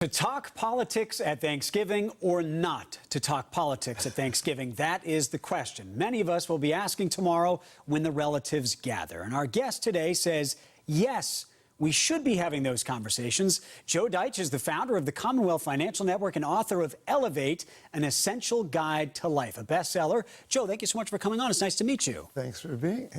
To talk politics at Thanksgiving or not to talk politics at Thanksgiving, that is the question many of us will be asking tomorrow when the relatives gather. And our guest today says, yes, we should be having those conversations. Joe Deitch is the founder of the Commonwealth Financial Network and author of Elevate, An Essential Guide to Life, a bestseller. Joe, thank you so much for coming on. It's nice to meet you. Thanks for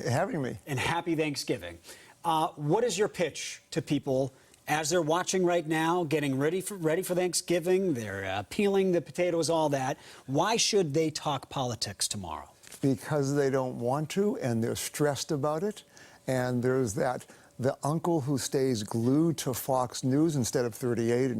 having me. And happy Thanksgiving. What is your pitch to people as they're watching right now, getting ready for Thanksgiving? They're peeling the potatoes, all that. Why should they talk politics tomorrow? Because they don't want to, and they're stressed about it. And there's the uncle who stays glued to Fox News instead of 38,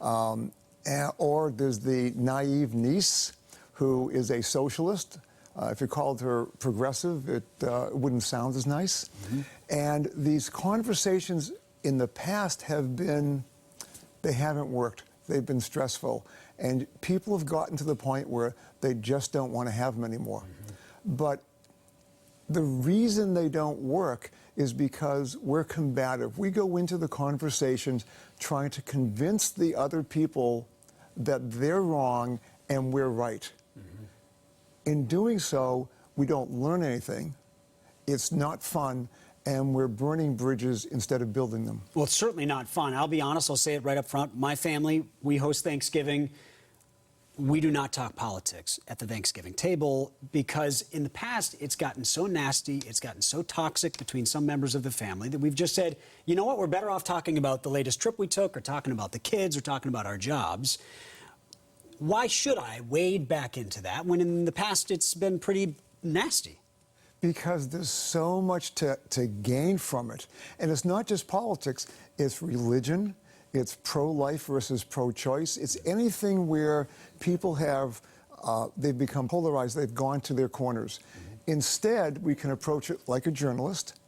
or there's the naive niece who is a socialist. If you called her progressive, it wouldn't sound as nice. Mm-hmm. And these conversations in the past they haven't worked. They've been stressful. And people have gotten to the point where they just don't want to have them anymore. Mm-hmm. But the reason they don't work is because we're combative. We go into the conversations trying to convince the other people that they're wrong and we're right. Mm-hmm. In doing so, we don't learn anything. It's not fun. And we're burning bridges instead of building them. Well, it's certainly not fun. I'll be honest, I'll say it right up front. My family, we host Thanksgiving. We do not talk politics at the Thanksgiving table because in the past, it's gotten so nasty, it's gotten so toxic between some members of the family that we've just said, you know what, we're better off talking about the latest trip we took or talking about the kids or talking about our jobs. Why should I wade back into that when in the past it's been pretty nasty? Because there's so much to gain from it. And it's not just politics, it's religion, it's pro-life versus pro-choice. It's anything where people they've become polarized, they've gone to their corners. Mm-hmm. Instead, we can approach it like a journalist,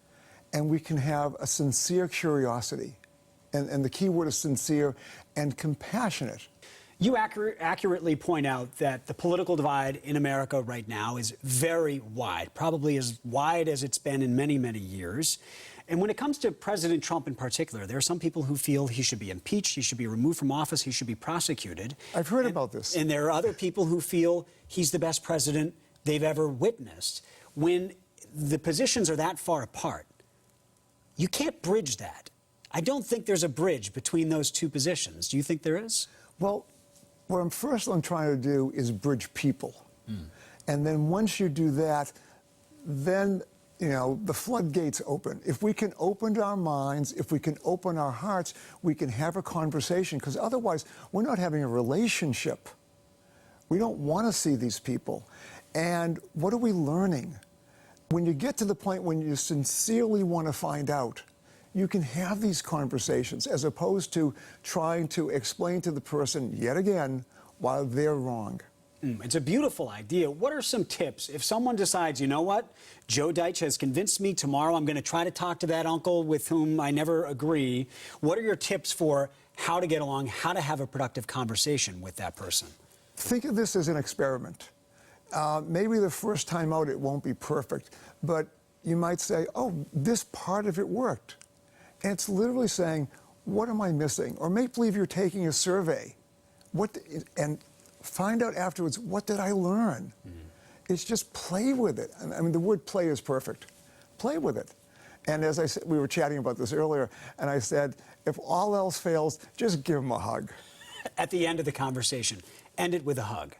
and we can have a sincere curiosity. And the key word is sincere and compassionate. You accurately point out that the political divide in America right now is very wide, probably as wide as it's been in many, many years. And when it comes to President Trump in particular, there are some people who feel he should be impeached, he should be removed from office, he should be prosecuted. I've heard about this. And there are other people who feel he's the best president they've ever witnessed. When the positions are that far apart, you can't bridge that. I don't think there's a bridge between those two positions. Do you think there is? Well, what I'm trying to do is bridge people. Mm. And then once you do that, then, the floodgates open. If we can open our minds, if we can open our hearts, we can have a conversation, because otherwise we're not having a relationship. We don't want to see these people. And what are we learning? When you get to the point when you sincerely want to find out, you can have these conversations as opposed to trying to explain to the person yet again why they're wrong. It's a beautiful idea. What are some tips if someone decides, you know what, Joe Deitch has convinced me tomorrow I'm going to try to talk to that uncle with whom I never agree? What are your tips for how to get along, how to have a productive conversation with that person? Think of this as an experiment. Maybe the first time out it won't be perfect, but you might say, oh, this part of it worked. And it's literally saying, what am I missing? Or make believe you're taking a survey. And find out afterwards, what did I learn? Mm-hmm. It's just play with it. I mean, the word play is perfect. Play with it. And as I said, we were chatting about this earlier, and I said, if all else fails, just give them a hug. At the end of the conversation, end it with a hug.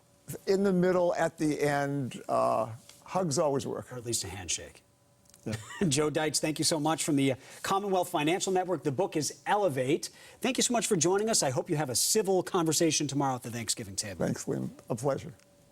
In the middle, at the end, hugs always work. Or at least a handshake. Yeah. Joe Deitch, thank you so much from the Commonwealth Financial Network. The book is Elevate. Thank you so much for joining us. I hope you have a civil conversation tomorrow at the Thanksgiving table. Thanks, Liam. A pleasure.